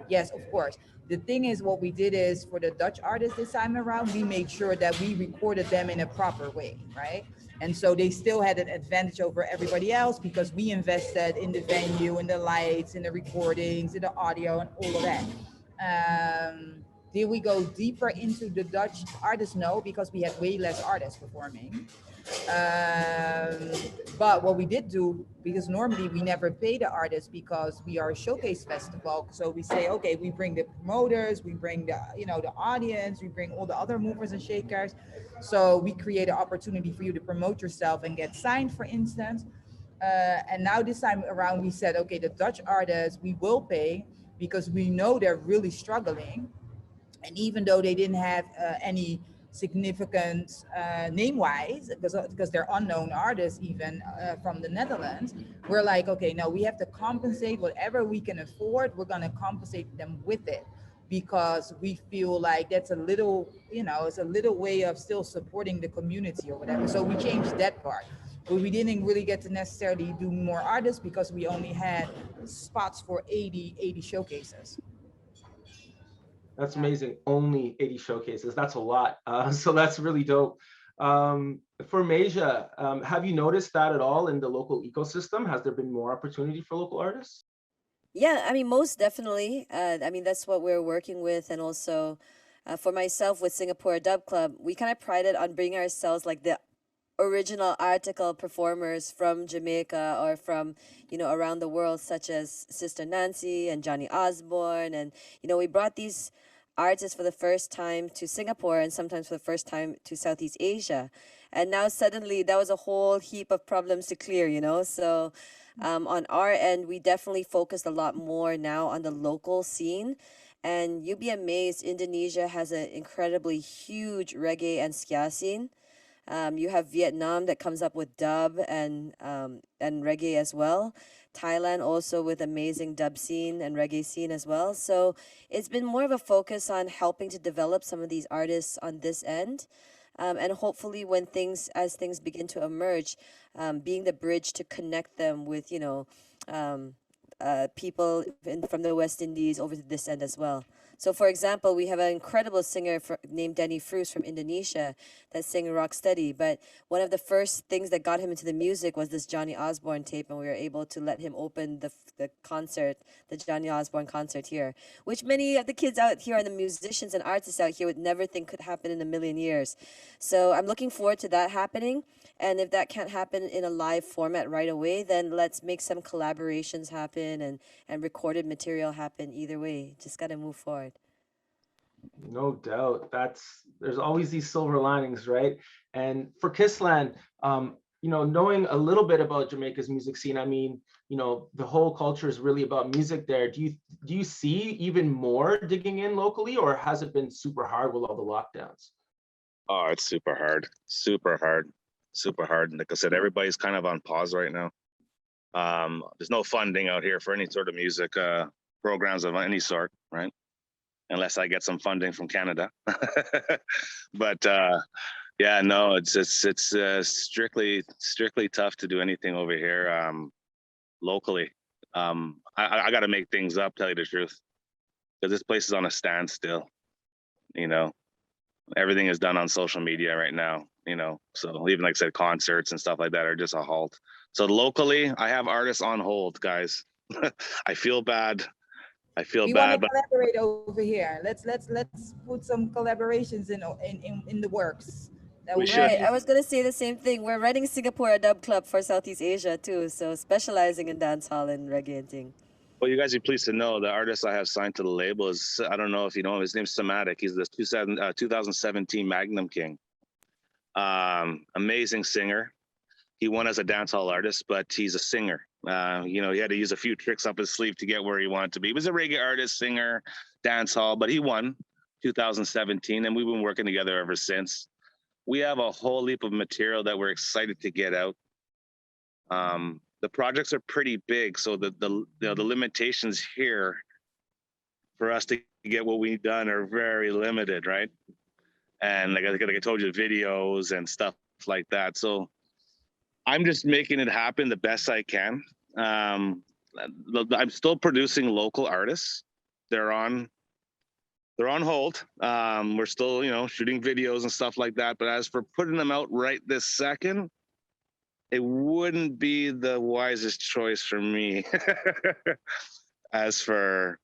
Yes, of course. The thing is, what we did is for the Dutch artists this time around, we made sure that we recorded them in a proper way, right? And so they still had an advantage over everybody else because we invested in the venue, in the lights, in the recordings, in the audio, and all of that. Did we go deeper into the Dutch artists? No, because we had way less artists performing. But what we did do, because normally we never pay the artists because we are a showcase festival. So we say, okay, we bring the promoters, we bring the the audience, we bring all the other movers and shakers. So we create an opportunity for you to promote yourself and get signed, for instance. And now this time around, we said, okay, the Dutch artists we will pay because we know they're really struggling. And even though they didn't have any significant name-wise, because they're unknown artists even from the Netherlands, we're like, okay, no, we have to compensate whatever we can afford. We're going to compensate them with it because we feel like that's a little, it's a little way of still supporting the community or whatever. So we changed that part. But we didn't really get to necessarily do more artists because we only had spots for 80 showcases. That's amazing. Only 80 showcases. That's a lot. So that's really dope. For Masia, have you noticed that at all in the local ecosystem? Has there been more opportunity for local artists? Yeah, I mean, most definitely. I mean, that's what we're working with. And also for myself with Singapore Dub Club, we kind of prided on bringing ourselves like the original article performers from Jamaica or from, around the world, such as Sister Nancy and Johnny Osborne. And, we brought these artists for the first time to Singapore and sometimes for the first time to Southeast Asia. And now suddenly that was a whole heap of problems to clear, So on our end, we definitely focused a lot more now on the local scene. And you'd be amazed, Indonesia has an incredibly huge reggae and ska scene. You have Vietnam that comes up with dub and reggae as well. Thailand also with amazing dub scene and reggae scene as well. So it's been more of a focus on helping to develop some of these artists on this end. And hopefully as things begin to emerge, being the bridge to connect them with, people from the West Indies over to this end as well. So, for example, we have an incredible singer named Denny Frus from Indonesia that sang Rocksteady. But one of the first things that got him into the music was this Johnny Osborne tape, and we were able to let him open the concert, the Johnny Osborne concert here, which many of the kids out here and the musicians and artists out here would never think could happen in a million years. So I'm looking forward to that happening. And if that can't happen in a live format right away, then let's make some collaborations happen and recorded material happen either way. Just got to move forward. No doubt. There's always these silver linings, right? And for Kissland, knowing a little bit about Jamaica's music scene, I mean, the whole culture is really about music there. Do you see even more digging in locally, or has it been super hard with all the lockdowns? Oh, it's super hard. Super hard. Super hard. Like I said, everybody's kind of on pause right now. There's no funding out here for any sort of music programs of any sort, right? Unless I get some funding from Canada. But yeah, no, it's strictly tough to do anything over here locally. I got to make things up, tell you the truth, because this place is on a standstill. Everything is done on social media right now. So even like I said, concerts and stuff like that are just a halt. So locally, I have artists on hold, guys. I feel bad. We want to collaborate over here. Let's put some collaborations in the works. Right, I was gonna say the same thing. We're running Singapore a dub club for Southeast Asia too, so specializing in dancehall and reggae and thing. Well, you guys be pleased to know the artist I have signed to the label is, I don't know if you know him, his name's Somatic. He's the 2017 Magnum King. Amazing singer. He won as a dancehall artist, but he's a singer. You know, he had to use a few tricks up his sleeve to get where he wanted to be. He was a reggae artist, singer, dance hall, but he won 2017, and we've been working together ever since. We have a whole heap of material that we're excited to get out. The projects are pretty big, so you know, the limitations here for us to get what we've done are very limited, right? And like I told you, videos and stuff like that. So I'm just making it happen the best I can. I'm still producing local artists. They're on hold. We're still, you know, shooting videos and stuff like that. But as for putting them out right this second, it wouldn't be the wisest choice for me. As for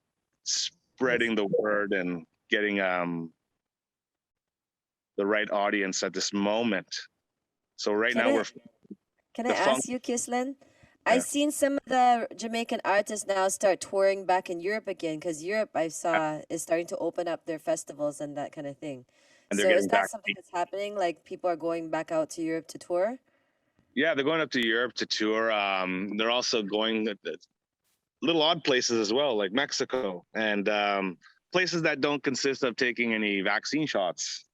spreading the word and getting the right audience at this moment. So right Can now I we're can I the funk. ask you, Kissland? Yeah. I've seen some of the Jamaican artists now start touring back in Europe again, because Europe I saw is starting to open up their festivals and that kind of thing. And they're So is getting that back. something that's happening? Like people are going back out to Europe to tour? Yeah, they're going up to Europe to tour. They're also going to little odd places as well, like Mexico and places that don't consist of taking any vaccine shots.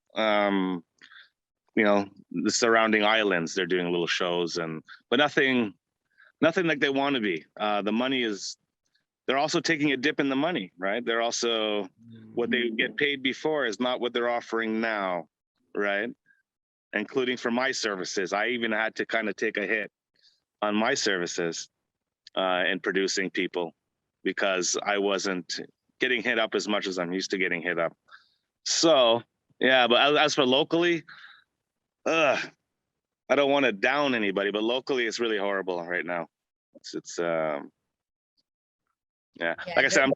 You know, the surrounding islands, they're doing little shows but nothing like they want to be. The money is, they're also taking a dip in the money, right? They're also, what they get paid before is not what they're offering now, right? Including for my services. I even had to kind of take a hit on my services in producing people because I wasn't getting hit up as much as I'm used to getting hit up. So, yeah, but as for locally, I don't want to down anybody, but locally it's really horrible right now. It's yeah. Like I said,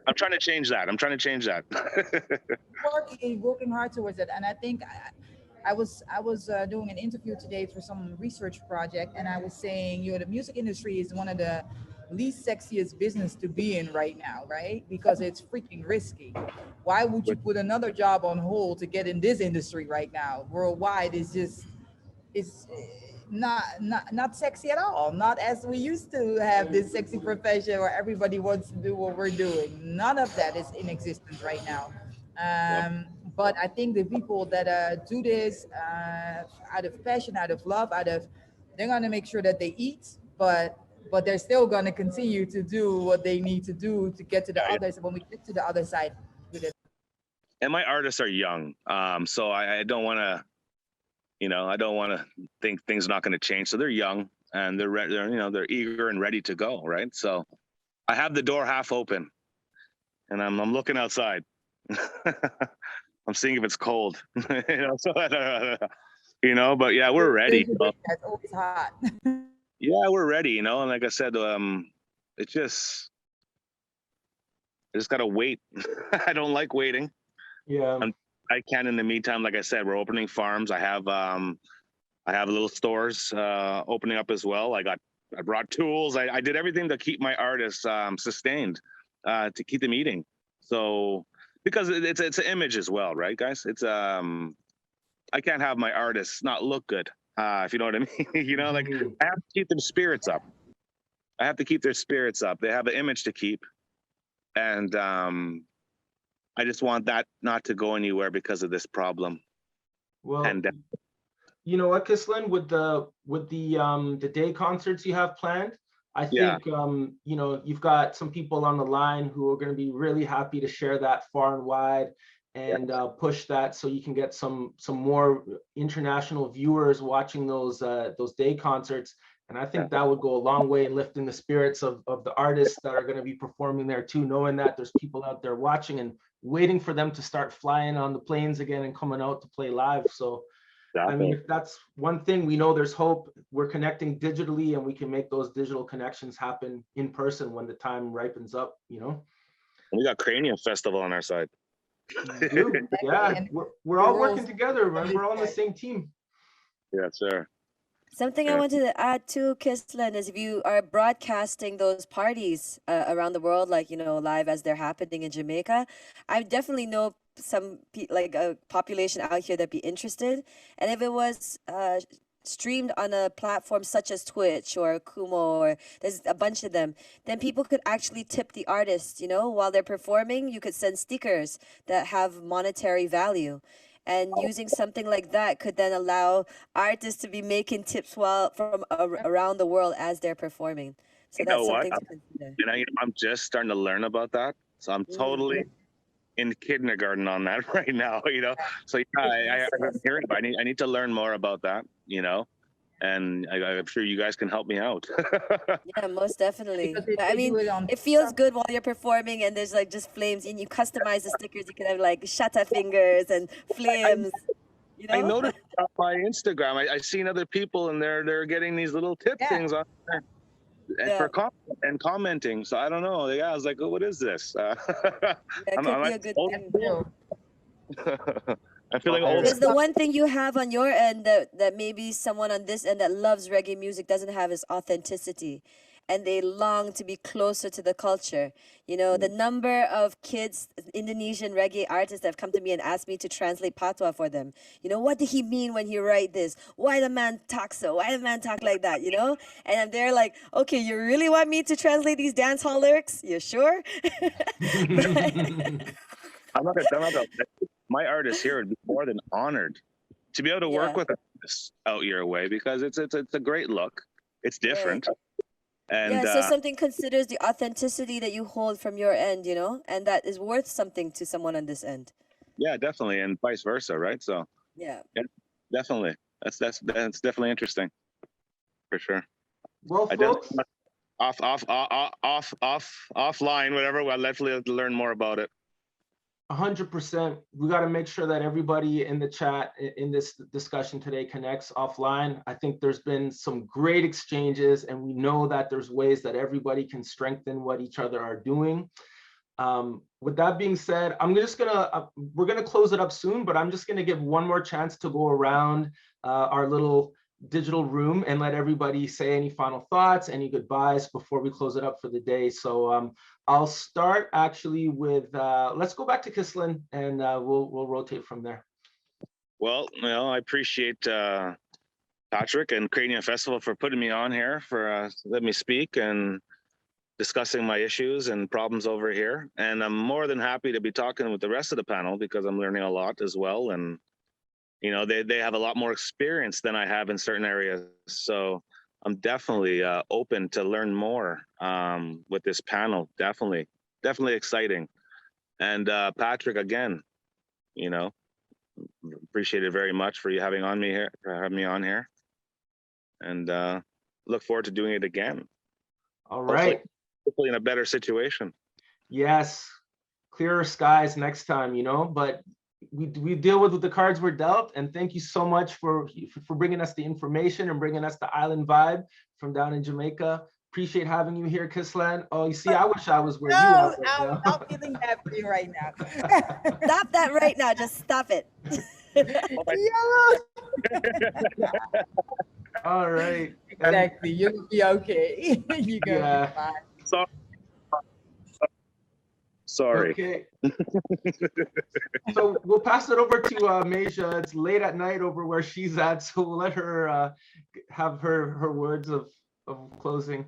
I'm trying to change that. I'm trying to change that. working hard towards it, and I think I was doing an interview today for some research project, and I was saying, you know, the music industry is one of the least sexiest business to be in right now, right? Because it's freaking risky. Why would you put another job on hold to get in this industry right now? Worldwide is just is not sexy at all. Not as we used to have this sexy profession where everybody wants to do what we're doing. None of that is in existence right now. Yep. But I think the people that do this out of passion, out of love, they're gonna make sure that they eat, but they're still gonna continue to do what they need to do to get to the Yeah, others. When we get to the other side, with it. and my artists are young, so I don't want to, you know, I don't want to think things are not going to change. So they're young and they're you know, they're eager and ready to go, right? So I have the door half open, and I'm looking outside. I'm seeing if it's cold, you know. So you know, but yeah, we're ready. That's always hot. Yeah, we're ready, you know. And like I said, it's just I just gotta wait. I don't like waiting. Yeah. I can in the meantime. Like I said, we're opening farms. I have little stores opening up as well. I brought tools. I did everything to keep my artists sustained, to keep them eating. So because it's an image as well, right, guys? It's I can't have my artists not look good. If you know what I mean. You know, like I have to keep their spirits up. I have to keep their spirits up. They have an image to keep, and I just want that not to go anywhere because of this problem. Well, And you know what, Kissland, with the day concerts you have planned, I Yeah. think you know, you've got some people on the line who are going to be really happy to share that far and wide and push that so you can get some more international viewers watching those day concerts. And I think that would go a long way in lifting the spirits of the artists that are going to be performing there too, knowing that there's people out there watching and waiting for them to start flying on the planes again and coming out to play live. So I mean, if that's one thing, we know there's hope. We're connecting digitally and we can make those digital connections happen in person when the time ripens up, you know? We got Cranium Festival on our side. We do. Yeah, we're all working together, man. We're all on the same team. Yeah, sure. Something I wanted to add to Kissland is if you are broadcasting those parties around the world, like, you know, live as they're happening in Jamaica, I definitely know some like a population out here that'd be interested. And if it was streamed on a platform such as Twitch or Kumo, or there's a bunch of them, then people could actually tip the artists, you know, while they're performing. You could send stickers that have monetary value. And using something like that could then allow artists to be making tips while from around the world as they're performing. So You know that's what? something to consider. I'm just starting to learn about that. So I'm totally in kindergarten on that right now, So yeah, I'm hearing, but I need to learn more about that, and I'm sure you guys can help me out. Yeah, most definitely. Because But I they do mean, it on it feels TikTok. good while you're performing and there's like just flames and you customize the stickers. You can have like shutter fingers and flames, you I know? noticed on my Instagram, I seen other people and they're getting these little tip Yeah. things on there and Yeah, and commenting. So I don't know. Yeah, I was like, oh, what is this? yeah, it could be a good old thing. True. I'm feeling Well, old. Because the one thing you have on your end that maybe someone on this end that loves reggae music doesn't have is authenticity. And they long to be closer to the culture. You know, the number of kids, Indonesian reggae artists that have come to me and asked me to translate patois for them. You know, what did he mean when he write this? Why the man talk so? Why the man talk like that? You know? And they're like, okay, you really want me to translate these dance hall lyrics? You sure? I'm not gonna, my artists here would be more than honored to be able to work Yeah, with artists out your way because it's a great look. It's right. different, Yeah, and so something considers the authenticity that you hold from your end, you know, and that is worth something to someone on this end. yeah, definitely, and vice versa, right? So Yeah. yeah, definitely, that's definitely interesting for sure. Well, I folks, definitely offline, whatever. I'd definitely have to learn more about it. 100%. We got to make sure that everybody in the chat in this discussion today connects offline. I think there's been some great exchanges, and we know that there's ways that everybody can strengthen what each other are doing. With that being said, we're gonna close it up soon, but I'm just gonna give one more chance to go around our little digital room and let everybody say any final thoughts, any goodbyes before we close it up for the day. So I'll start actually with, let's go back to Kissland and we'll rotate from there. Well, I appreciate Patrick and Cranium Festival for putting me on here, for letting me speak and discussing my issues and problems over here. And I'm more than happy to be talking with the rest of the panel because I'm learning a lot as well. And, they have a lot more experience than I have in certain areas. So I'm definitely open to learn more with this panel. Definitely exciting. And Patrick, again, appreciate it very much for having me on here. And look forward to doing it again. All right. Hopefully in a better situation. Yes, clearer skies next time, but we deal with the cards we're dealt. And thank you so much for bringing us the information and bringing us the island vibe from down in Jamaica. Appreciate having you here, Kissland. Oh, you see, I wish I was where you are right now. I'm feeling happy right now. Stop that right now. Just stop it. All right. Exactly. You'll be okay. You're gonna be fine. Sorry. Okay. So we'll pass it over to Masia. It's late at night over where she's at, so we'll let her have her words of closing.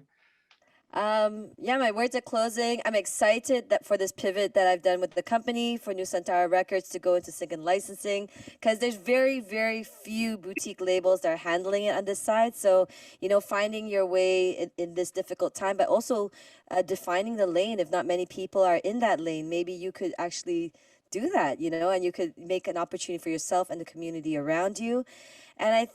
Yeah, my words of closing. I'm excited that for this pivot that I've done with the company for Nusantra Records to go into sync and licensing, because there's very, very few boutique labels that are handling it on this side. So, finding your way in this difficult time, but also defining the lane. If not many people are in that lane, maybe you could actually do that, and you could make an opportunity for yourself and the community around you. And I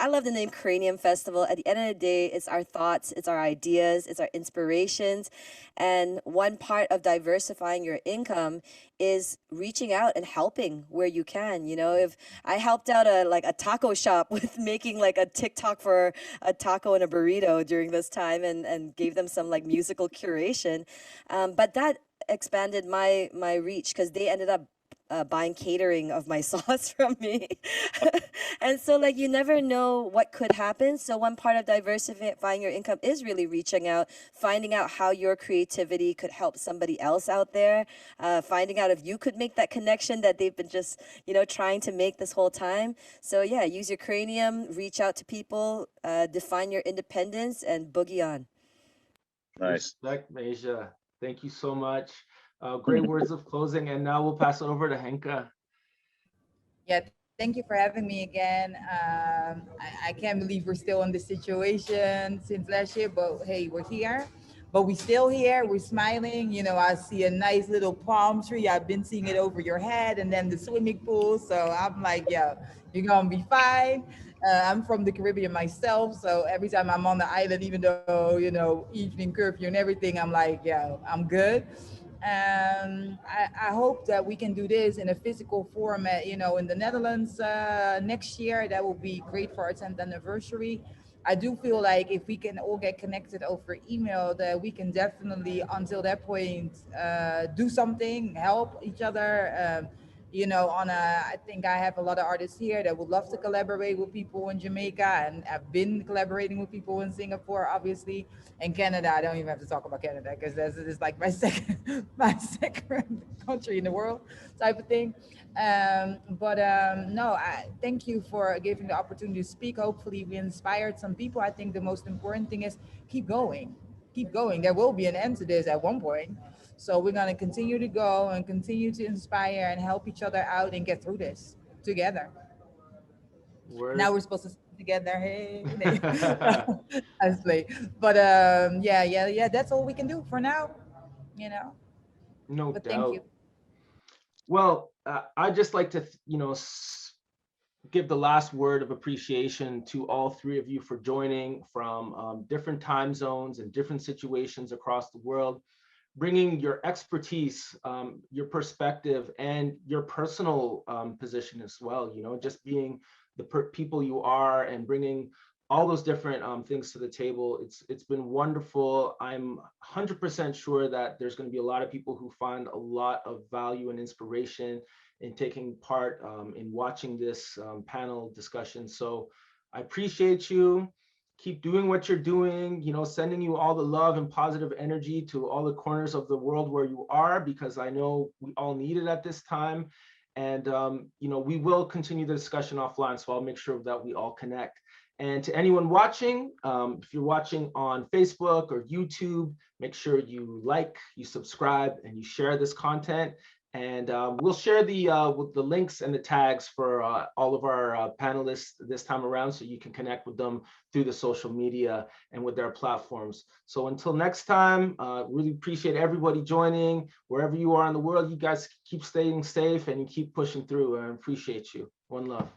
love the name Cranium Festival. At the end of the day, it's our thoughts, it's our ideas, it's our inspirations. And one part of diversifying your income is reaching out and helping where you can. If I helped out a taco shop with making like a TikTok for a taco and a burrito during this time and gave them some like musical curation. But that expanded my reach because they ended up buying catering of my sauce from me. And so, like, you never know what could happen. So, one part of diversifying your income is really reaching out, finding out how your creativity could help somebody else out there, finding out if you could make that connection that they've been just, trying to make this whole time. So, yeah, use your cranium, reach out to people, define your independence, and boogie on. Nice. Respect, Masia. Thank you so much. Great words of closing, and now we'll pass it over to Henca. Yeah, thank you for having me again. I can't believe we're still in this situation since last year, but hey, we're here. But we're still here. We're smiling. I see a nice little palm tree. I've been seeing it over your head, and then the swimming pool. So I'm like, yeah, you're gonna be fine. I'm from the Caribbean myself, so every time I'm on the island, even though evening curfew and everything, I'm like, yeah, I'm good. I hope that we can do this in a physical format, in the Netherlands next year. That will be great for our 10th anniversary. I do feel like if we can all get connected over email, that we can definitely, until that point, do something, help each other. I think I have a lot of artists here that would love to collaborate with people in Jamaica, and I've been collaborating with people in Singapore, obviously, and Canada. I don't even have to talk about Canada because this is like my second, my second country in the world, type of thing. No, I thank you for giving the opportunity to speak. Hopefully, we inspired some people. I think the most important thing is keep going, keep going. There will be an end to this at one point. So we're going to continue to go and continue to inspire and help each other out and get through this together. Now we're supposed to sing together. Hey, I play. But yeah. That's all we can do for now. You know. No But thank you. doubt. Well, I'd just like to, give the last word of appreciation to all three of you for joining from different time zones and different situations across the world, bringing your expertise, your perspective, and your personal position as well. Just being the people you are and bringing all those different things to the table. It's been wonderful. I'm 100% sure that there's going to be a lot of people who find a lot of value and inspiration in taking part in watching this panel discussion. So I appreciate you. Keep doing what you're doing, sending you all the love and positive energy to all the corners of the world where you are, because I know we all need it at this time. And, we will continue the discussion offline, so I'll make sure that we all connect. And to anyone watching, if you're watching on Facebook or YouTube, make sure you like, you subscribe, and you share this content. And we'll share with the links and the tags for all of our panelists this time around, so you can connect with them through the social media and with their platforms. So until next time, really appreciate everybody joining. Wherever you are in the world, you guys keep staying safe and you keep pushing through. I appreciate you. One love.